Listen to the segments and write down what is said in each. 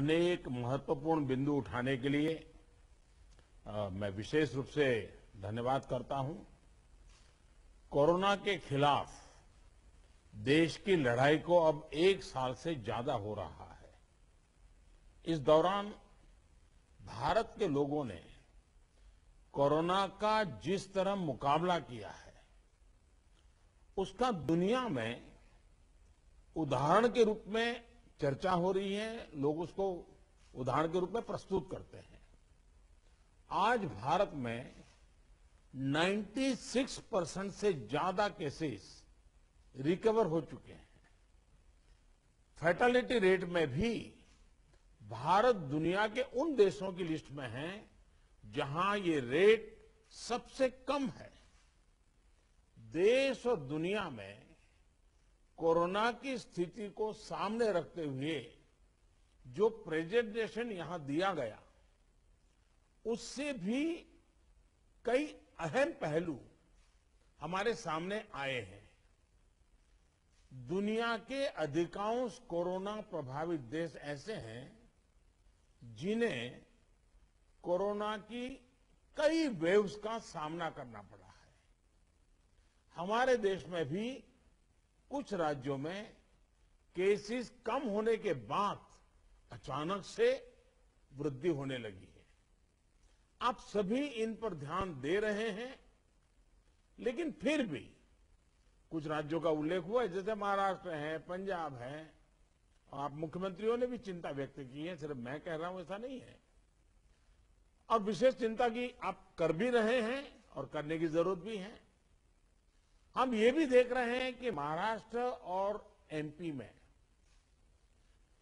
अनेक महत्वपूर्ण बिंदु उठाने के लिए मैं विशेष रूप से धन्यवाद करता हूं। कोरोना के खिलाफ देश की लड़ाई को अब 1 साल से ज्यादा हो रहा है। इस दौरान भारत के लोगों ने कोरोना का जिस तरह मुकाबला किया है, उसका दुनिया में उदाहरण के रूप में चर्चा हो रही है। लोग उसको उदाहरण के रूप में प्रस्तुत करते हैं। आज भारत में 96% से ज्यादा केसेस रिकवर हो चुके हैं। फैटेलिटी रेट में भी भारत दुनिया के उन देशों की लिस्ट में है जहां ये रेट सबसे कम है। देश और दुनिया में कोरोना की स्थिति को सामने रखते हुए जो प्रेजेंटेशन यहां दिया गया, उससे भी कई अहम पहलू हमारे सामने आए हैं। दुनिया के अधिकांश कोरोना प्रभावित देश ऐसे हैं जिन्हें कोरोना की कई वेव्स का सामना करना पड़ा है। हमारे देश में भी कुछ राज्यों में केसेस कम होने के बाद अचानक से वृद्धि होने लगी है। आप सभी इन पर ध्यान दे रहे हैं, लेकिन फिर भी कुछ राज्यों का उल्लेख हुआ है, जैसे महाराष्ट्र है, पंजाब है। आप मुख्यमंत्रियों ने भी चिंता व्यक्त की है, सिर्फ मैं कह रहा हूं ऐसा नहीं है। और विशेष चिंता की आप कर भी रहे हैं और करने की जरूरत भी है। हम ये भी देख रहे हैं कि महाराष्ट्र और एमपी में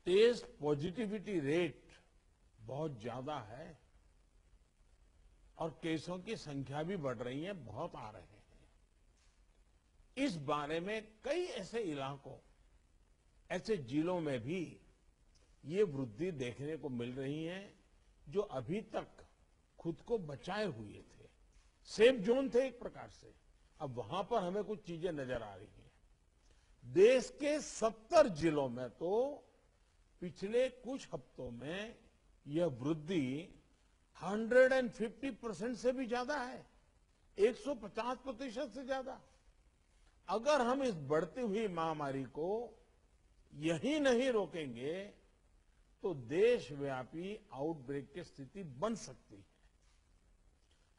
टेस्ट पॉजिटिविटी रेट बहुत ज्यादा है और केसों की संख्या भी बढ़ रही है, बहुत आ रहे हैं। इस बारे में कई ऐसे इलाकों, ऐसे जिलों में भी ये वृद्धि देखने को मिल रही है जो अभी तक खुद को बचाए हुए थे, सेफ जोन थे एक प्रकार से। अब वहां पर हमें कुछ चीजें नजर आ रही हैं। देश के 70 जिलों में तो पिछले कुछ हफ्तों में यह वृद्धि 150% से भी ज्यादा है, 150% से ज्यादा। अगर हम इस बढ़ती हुई महामारी को यही नहीं रोकेंगे तो देशव्यापी आउटब्रेक की स्थिति बन सकती है।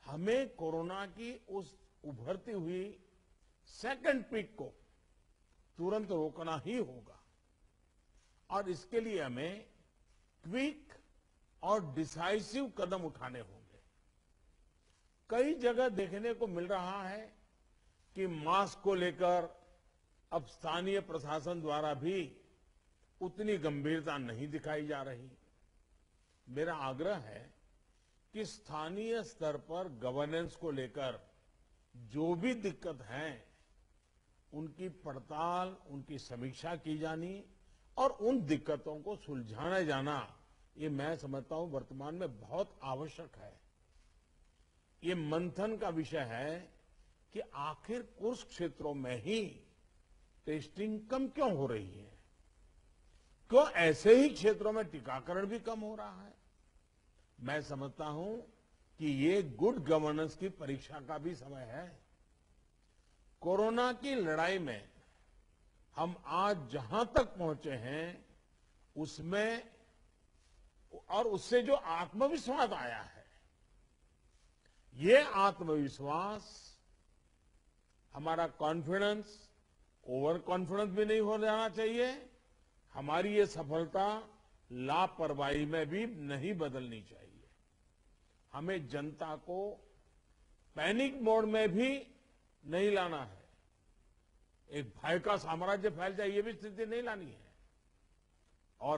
हमें कोरोना की उस उभरती हुई सेकंड पीक को तुरंत रोकना ही होगा और इसके लिए हमें क्विक और डिसाइसिव कदम उठाने होंगे। कई जगह देखने को मिल रहा है कि मास्क को लेकर अब स्थानीय प्रशासन द्वारा भी उतनी गंभीरता नहीं दिखाई जा रही। मेरा आग्रह है कि स्थानीय स्तर पर गवर्नेंस को लेकर जो भी दिक्कत है, उनकी पड़ताल, उनकी समीक्षा की जानी और उन दिक्कतों को सुलझाया जाना, ये मैं समझता हूं वर्तमान में बहुत आवश्यक है। ये मंथन का विषय है कि आखिर कुछ क्षेत्रों में ही टेस्टिंग कम क्यों हो रही है, क्यों ऐसे ही क्षेत्रों में टीकाकरण भी कम हो रहा है। मैं समझता हूं कि ये गुड गवर्नेंस की परीक्षा का भी समय है। कोरोना की लड़ाई में हम आज जहां तक पहुंचे हैं, उसमें और उससे जो आत्मविश्वास आया है, ये आत्मविश्वास, हमारा कॉन्फिडेंस ओवर कॉन्फिडेंस भी नहीं हो जाना चाहिए। हमारी ये सफलता लापरवाही में भी नहीं बदलनी चाहिए। हमें जनता को पैनिक मोड में भी नहीं लाना है। एक भय का साम्राज्य फैल जाए, ये भी स्थिति नहीं लानी है। और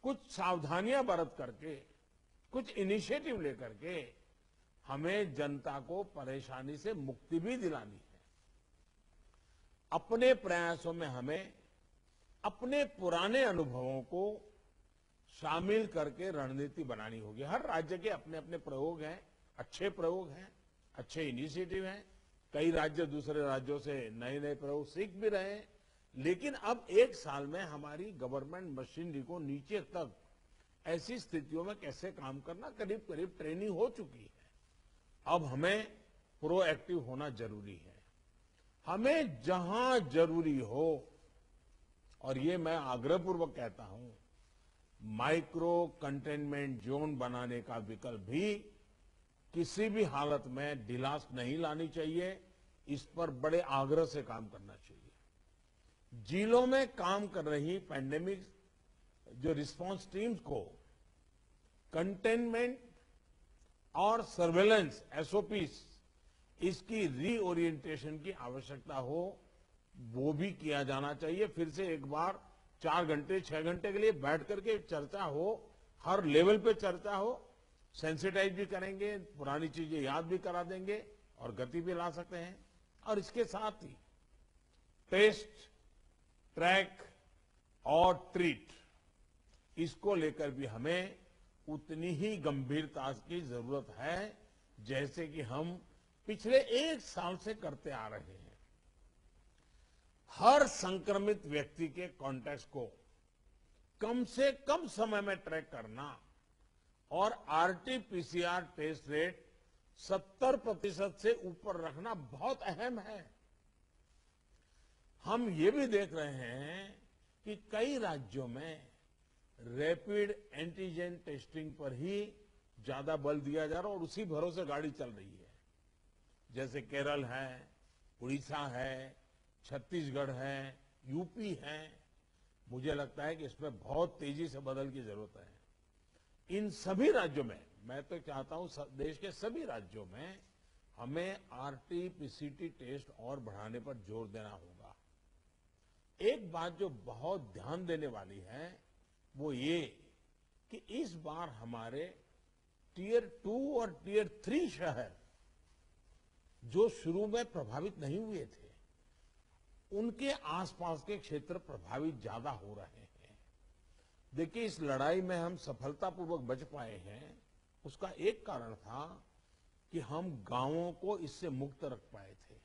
कुछ सावधानियां बरत करके, कुछ इनिशिएटिव लेकर के हमें जनता को परेशानी से मुक्ति भी दिलानी है। अपने प्रयासों में हमें अपने पुराने अनुभवों को शामिल करके रणनीति बनानी होगी। हर राज्य के अपने अपने प्रयोग हैं, अच्छे प्रयोग हैं, अच्छे इनिशिएटिव हैं। कई राज्य दूसरे राज्यों से नए नए प्रयोग सीख भी रहे हैं, लेकिन अब एक साल में हमारी गवर्नमेंट मशीनरी को नीचे तक ऐसी स्थितियों में कैसे काम करना करीब करीब ट्रेनिंग हो चुकी है। अब हमें प्रोएक्टिव होना जरूरी है। हमें जहां जरूरी हो, और ये मैं आग्रहपूर्वक कहता हूं, माइक्रो कंटेनमेंट जोन बनाने का विकल्प भी किसी भी हालत में ढिलास नहीं लानी चाहिए। इस पर बड़े आग्रह से काम करना चाहिए। जिलों में काम कर रही पैंडेमिक जो रिस्पांस टीम्स को कंटेनमेंट और सर्वेलेंस एसओपीस इसकी रीओरिएंटेशन की आवश्यकता हो, वो भी किया जाना चाहिए। फिर से एक बार 4 घंटे 6 घंटे के लिए बैठ करके चर्चा हो, हर लेवल पे चर्चा हो, सेंसिटाइज भी करेंगे, पुरानी चीजें याद भी करा देंगे और गति भी ला सकते हैं। और इसके साथ ही टेस्ट, ट्रैक और ट्रीट, इसको लेकर भी हमें उतनी ही गंभीरता की जरूरत है जैसे कि हम पिछले 1 साल से करते आ रहे हैं। हर संक्रमित व्यक्ति के कॉन्टैक्ट को कम से कम समय में ट्रैक करना और आरटी-पीसीआर टेस्ट रेट 70% से ऊपर रखना बहुत अहम है। हम ये भी देख रहे हैं कि कई राज्यों में रैपिड एंटीजन टेस्टिंग पर ही ज्यादा बल दिया जा रहा है और उसी भरोसे गाड़ी चल रही है। जैसे केरल है, उड़ीसा है, छत्तीसगढ़ है, यूपी है। मुझे लगता है कि इसमें बहुत तेजी से बदल की जरूरत है। इन सभी राज्यों में, मैं तो चाहता हूं देश के सभी राज्यों में हमें आरटी-पीसीटी टेस्ट और बढ़ाने पर जोर देना होगा। एक बात जो बहुत ध्यान देने वाली है वो ये कि इस बार हमारे टियर 2 और टियर 3 शहर जो शुरू में प्रभावित नहीं हुए थे, उनके आसपास के क्षेत्र प्रभावित ज्यादा हो रहे हैं। देखिए, इस लड़ाई में हम सफलतापूर्वक बच पाए हैं, उसका एक कारण था कि हम गांवों को इससे मुक्त रख पाए थे।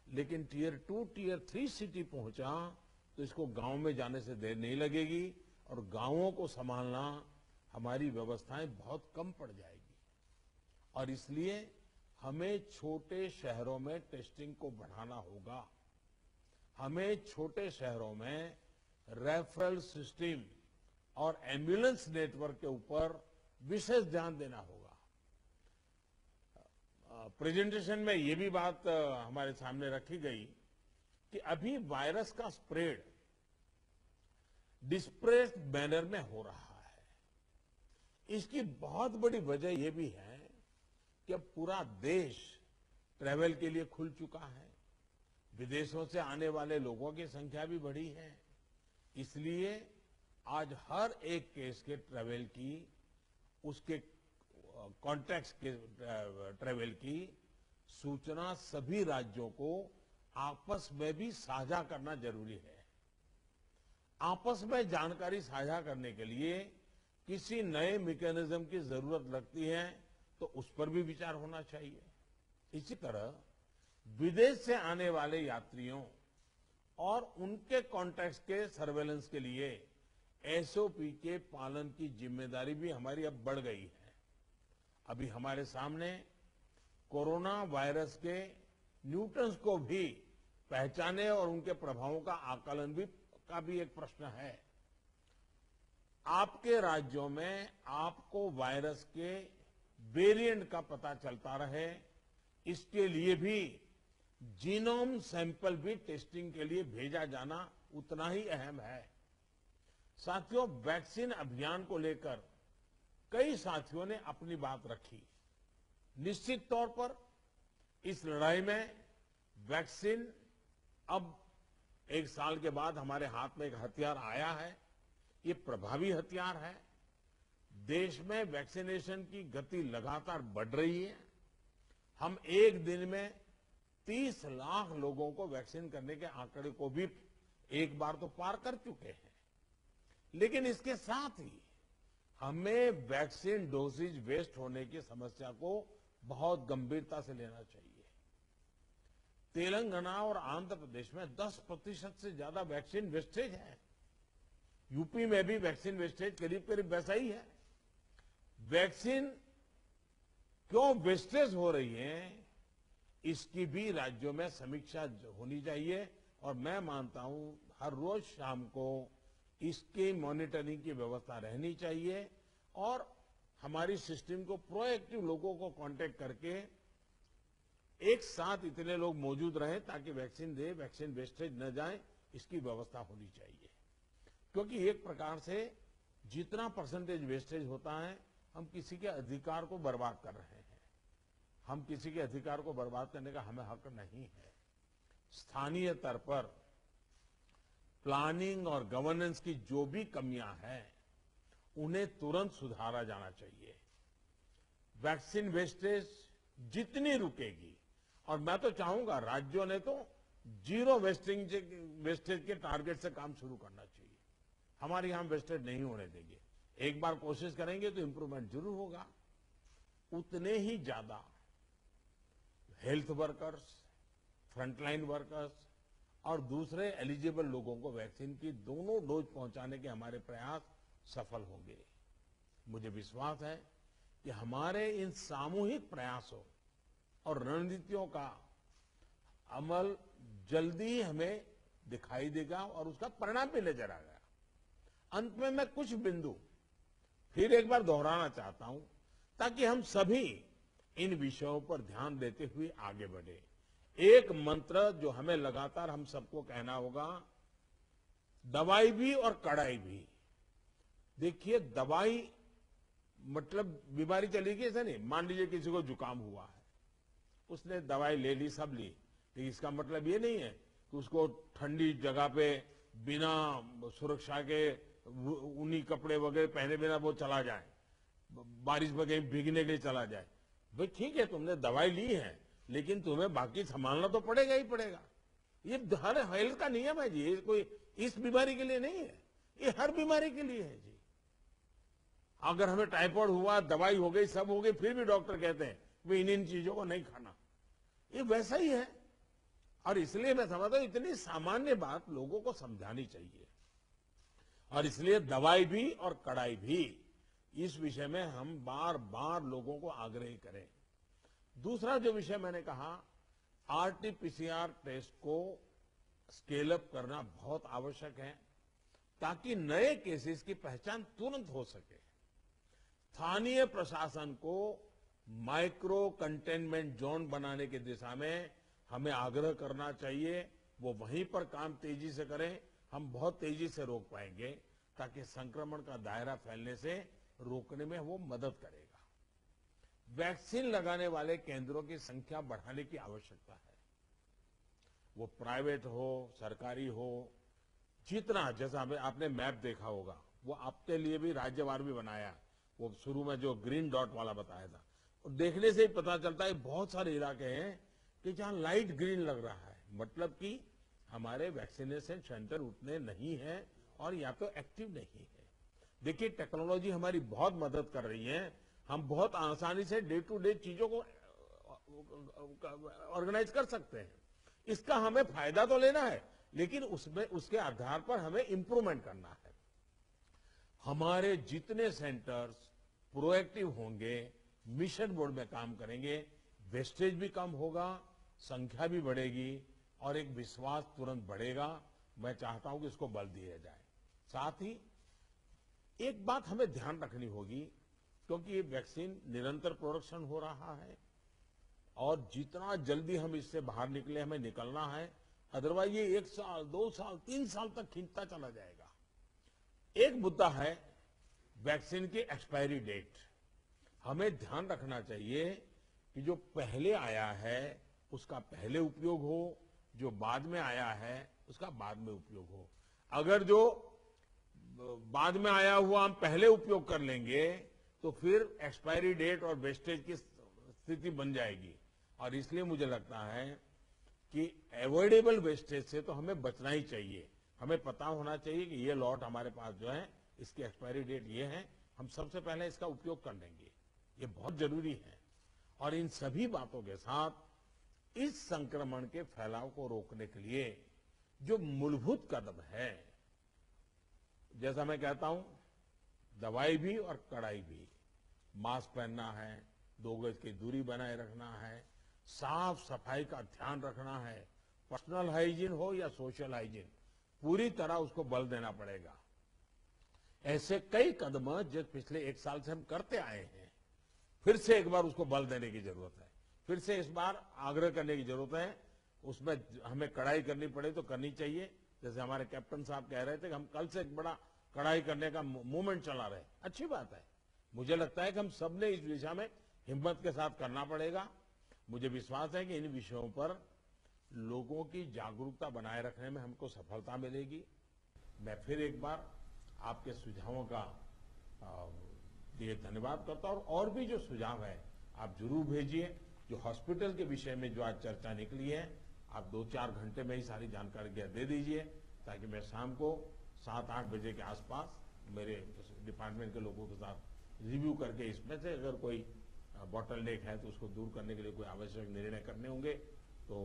लेकिन टियर 2, टियर 3 सिटी पहुंचा तो इसको गांव में जाने से देर नहीं लगेगी और गांवों को संभालना हमारी व्यवस्थाएं बहुत कम पड़ जाएगी। और इसलिए हमें छोटे शहरों में टेस्टिंग को बढ़ाना होगा। हमें छोटे शहरों में रेफरल सिस्टम और एम्बुलेंस नेटवर्क के ऊपर विशेष ध्यान देना होगा। प्रेजेंटेशन में ये भी बात हमारे सामने रखी गई कि अभी वायरस का स्प्रेड डिस्प्रेस्ड मैनर में हो रहा है। इसकी बहुत बड़ी वजह यह भी है कि अब पूरा देश ट्रैवल के लिए खुल चुका है। विदेशों से आने वाले लोगों की संख्या भी बढ़ी है। इसलिए आज हर एक केस के ट्रैवल की, उसके कॉन्टैक्ट्स के ट्रैवल की सूचना सभी राज्यों को आपस में भी साझा करना जरूरी है। आपस में जानकारी साझा करने के लिए किसी नए मैकेनिज्म की जरूरत लगती है तो उस पर भी विचार होना चाहिए। इसी तरह विदेश से आने वाले यात्रियों और उनके कॉन्टैक्ट्स के सर्वेलेंस के लिए एसओपी के पालन की जिम्मेदारी भी हमारी अब बढ़ गई है। अभी हमारे सामने कोरोना वायरस के न्यूटन्स को भी पहचाने और उनके प्रभावों का आकलन का भी एक प्रश्न है। आपके राज्यों में आपको वायरस के वेरिएंट का पता चलता रहे, इसके लिए भी जीनोम सैंपल भी टेस्टिंग के लिए भेजा जाना उतना ही अहम है। साथियों, वैक्सीन अभियान को लेकर कई साथियों ने अपनी बात रखी। निश्चित तौर पर इस लड़ाई में वैक्सीन अब 1 साल के बाद हमारे हाथ में एक हथियार आया है। ये प्रभावी हथियार है। देश में वैक्सीनेशन की गति लगातार बढ़ रही है। हम एक दिन में 30 लाख लोगों को वैक्सीन करने के आंकड़े को भी एक बार तो पार कर चुके हैं। लेकिन इसके साथ ही हमें वैक्सीन डोसेज वेस्ट होने की समस्या को बहुत गंभीरता से लेना चाहिए। तेलंगाना और आंध्र प्रदेश में 10% से ज्यादा वैक्सीन वेस्टेज है। यूपी में भी वैक्सीन वेस्टेज करीब करीब वैसा ही है। वैक्सीन क्यों वेस्टेज हो रही है, इसकी भी राज्यों में समीक्षा होनी चाहिए और मैं मानता हूं हर रोज शाम को इसकी मॉनिटरिंग की व्यवस्था रहनी चाहिए और हमारी सिस्टम को प्रोएक्टिव लोगों को कांटेक्ट करके एक साथ इतने लोग मौजूद रहें ताकि वैक्सीन वैक्सीन वेस्टेज न जाए, इसकी व्यवस्था होनी चाहिए। क्योंकि एक प्रकार से जितना परसेंटेज वेस्टेज होता है, हम किसी के अधिकार को बर्बाद कर रहे हैं। हम किसी के अधिकार को बर्बाद करने का हमें हक नहीं है। स्थानीय स्तर पर प्लानिंग और गवर्नेंस की जो भी कमियां हैं, उन्हें तुरंत सुधारा जाना चाहिए। वैक्सीन वेस्टेज जितनी रुकेगी, और मैं तो चाहूंगा राज्यों ने तो जीरो वेस्टेज के टारगेट से काम शुरू करना चाहिए। हमारे यहां वेस्टेज नहीं होने देंगे। एक बार कोशिश करेंगे तो इंप्रूवमेंट जरूर होगा। उतने ही ज्यादा हेल्थ वर्कर्स, फ्रंटलाइन वर्कर्स और दूसरे एलिजिबल लोगों को वैक्सीन की दोनों डोज पहुंचाने के हमारे प्रयास सफल होंगे। मुझे विश्वास है कि हमारे इन सामूहिक प्रयासों और रणनीतियों का अमल जल्दी हमें दिखाई देगा और उसका परिणाम भी नजर आएगा। अंत में मैं कुछ बिंदु फिर एक बार दोहराना चाहता हूं ताकि हम सभी इन विषयों पर ध्यान देते हुए आगे बढ़े। एक मंत्र जो हमें लगातार हम सबको कहना होगा, दवाई भी और कड़ाई भी। देखिए, दवाई मतलब बीमारी चली गई ऐसा नहीं। मान लीजिए किसी को जुकाम हुआ है, उसने दवाई ले ली, सब ली, लेकिन इसका मतलब ये नहीं है कि उसको ठंडी जगह पे बिना सुरक्षा के ऊनी कपड़े वगैरह पहने बिना वो चला जाए, बारिश में कहीं भीगने के लिए चला जाए। भाई ठीक है, तुमने दवाई ली है, लेकिन तुम्हें बाकी संभालना तो पड़ेगा ही पड़ेगा। ये हर हेल्थ का नियम है जी। ये कोई इस बीमारी के लिए नहीं है, ये हर बीमारी के लिए है जी। अगर हमें टाइफाइड हुआ, दवाई हो गई, सब हो गई, फिर भी डॉक्टर कहते हैं वे इन चीजों को नहीं खाना। ये वैसा ही है। और इसलिए मैं समझता हूं इतनी सामान्य बात लोगों को समझानी चाहिए। और इसलिए दवाई भी और कड़ाई भी, इस विषय में हम बार बार लोगों को आग्रह करें। दूसरा जो विषय मैंने कहा, आरटीपीसीआर टेस्ट को स्केल अप करना बहुत आवश्यक है ताकि नए केसेस की पहचान तुरंत हो सके। स्थानीय प्रशासन को माइक्रो कंटेनमेंट जोन बनाने की दिशा में हमें आग्रह करना चाहिए। वो वहीं पर काम तेजी से करें, हम बहुत तेजी से रोक पाएंगे ताकि संक्रमण का दायरा फैलने से रोकने में वो मदद करेगा। वैक्सीन लगाने वाले केंद्रों की संख्या बढ़ाने की आवश्यकता है। वो प्राइवेट हो, सरकारी हो, जितना, जैसा आपने मैप देखा होगा, वो आपके लिए भी राज्यवार भी बनाया। वो शुरू में जो ग्रीन डॉट वाला बताया था, और देखने से ही पता चलता है बहुत सारे इलाके हैं कि जहां लाइट ग्रीन लग रहा है, मतलब कि हमारे वैक्सीनेशन सेंटर उतने नहीं है और या तो एक्टिव नहीं है। देखिए, टेक्नोलॉजी हमारी बहुत मदद कर रही है। हम बहुत आसानी से डे टू डे चीजों को ऑर्गेनाइज कर सकते हैं। इसका हमें फायदा तो लेना है, लेकिन उसमें उसके आधार पर हमें इंप्रूवमेंट करना है। हमारे जितने सेंटर्स प्रोएक्टिव होंगे, मिशन मोड में काम करेंगे, वेस्टेज भी कम होगा, संख्या भी बढ़ेगी और एक विश्वास तुरंत बढ़ेगा। मैं चाहता हूं कि इसको बल दिया जाए। साथ ही एक बात हमें ध्यान रखनी होगी, क्योंकि ये वैक्सीन निरंतर प्रोडक्शन हो रहा है और जितना जल्दी हम इससे बाहर निकले, हमें निकलना है। अदरवाइज ये 1 साल, 2 साल, 3 साल तक खींचता चला जाएगा। एक मुद्दा है वैक्सीन की एक्सपायरी डेट। हमें ध्यान रखना चाहिए कि जो पहले आया है उसका पहले उपयोग हो, जो बाद में आया है उसका बाद में उपयोग हो। अगर जो बाद में आया हुआ हम पहले उपयोग कर लेंगे तो फिर एक्सपायरी डेट और वेस्टेज की स्थिति बन जाएगी। और इसलिए मुझे लगता है कि अवॉइडेबल वेस्टेज से तो हमें बचना ही चाहिए। हमें पता होना चाहिए कि ये लॉट हमारे पास जो है, इसकी एक्सपायरी डेट ये है, हम सबसे पहले इसका उपयोग कर लेंगे। ये बहुत जरूरी है। और इन सभी बातों के साथ इस संक्रमण के फैलाव को रोकने के लिए जो मूलभूत कदम है, जैसा मैं कहता हूं, दवाई भी और कड़ाई भी। मास्क पहनना है, 2 गज की दूरी बनाए रखना है, साफ सफाई का ध्यान रखना है, पर्सनल हाइजीन हो या सोशल हाइजीन, पूरी तरह उसको बल देना पड़ेगा। ऐसे कई कदम जो पिछले 1 साल से हम करते आए हैं, फिर से एक बार उसको बल देने की जरूरत है, फिर से इस बार आग्रह करने की जरूरत है। उसमें हमें कड़ाई करनी पड़े तो करनी चाहिए। जैसे हमारे कैप्टन साहब कह रहे थे कि हम कल से एक बड़ा कड़ाई करने का मूवमेंट चला रहे, अच्छी बात है। मुझे लगता है कि हम सबने इस दिशा में हिम्मत के साथ करना पड़ेगा। मुझे विश्वास है कि इन विषयों पर लोगों की जागरूकता बनाए रखने में हमको सफलता मिलेगी। मैं फिर एक बार आपके सुझावों का लिए धन्यवाद करता हूं, और भी जो सुझाव है आप जरूर भेजिए। जो हॉस्पिटल के विषय में जो आज चर्चा निकली है, आप 2-4 घंटे में ही सारी जानकारी दे दीजिए, ताकि मैं शाम को 7-8 बजे के आसपास मेरे डिपार्टमेंट के लोगों के साथ रिव्यू करके इसमें से अगर कोई बॉटल नेक है तो उसको दूर करने के लिए कोई आवश्यक निर्णय करने होंगे तो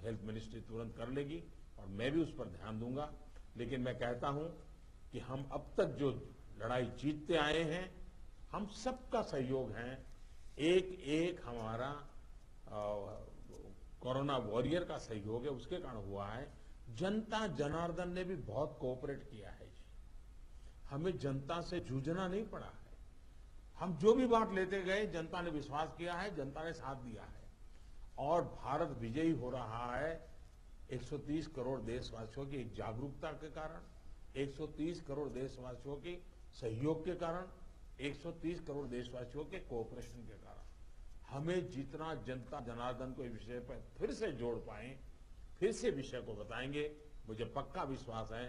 हेल्थ मिनिस्ट्री तुरंत कर लेगी, और मैं भी उस पर ध्यान दूंगा। लेकिन मैं कहता हूं कि हम अब तक जो लड़ाई जीतते आए हैं, हम सबका सहयोग है, एक हमारा कोरोना वॉरियर का सहयोग है, उसके कारण हुआ है। जनता जनार्दन ने भी बहुत कोऑपरेट किया है जी। हमें जनता से जूझना नहीं पड़ा है। हम जो भी बात लेते गए, जनता ने विश्वास किया है, जनता ने साथ दिया है, और भारत विजयी हो रहा है 130 करोड़ देशवासियों की जागरूकता के कारण, 130 करोड़ देशवासियों के सहयोग के कारण, 130 करोड़ देशवासियों के कोऑपरेशन के कारण। हमें जितना जनता जनार्दन को इस विषय पर फिर से जोड़ पाए, फिर से विषय को बताएंगे, मुझे पक्का विश्वास है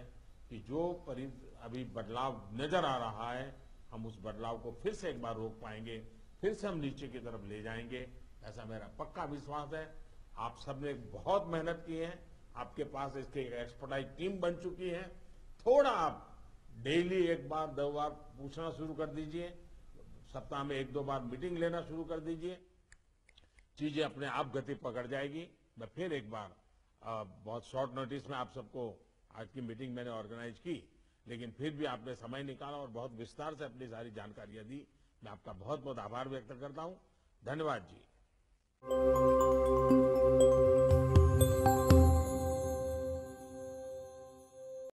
कि जो अभी बदलाव नजर आ रहा है, हम उस बदलाव को फिर से एक बार रोक पाएंगे, फिर से हम नीचे की तरफ ले जाएंगे, ऐसा मेरा पक्का विश्वास है। आप सबने बहुत मेहनत की है, आपके पास इसकी एक्सपर्टाइज टीम बन चुकी है। थोड़ा आप डेली 1 बार 2 बार पूछना शुरू कर दीजिए, सप्ताह में 1-2 बार मीटिंग लेना शुरू कर दीजिए, चीजें अपने आप गति पकड़ जाएगी। मैं फिर एक बार बहुत शॉर्ट नोटिस में आप सबको आज की मीटिंग मैंने ऑर्गेनाइज की, लेकिन फिर भी आपने समय निकाला और बहुत विस्तार से अपनी सारी जानकारियां दी। मैं आपका बहुत बहुत आभार व्यक्त करता हूं। धन्यवाद जी।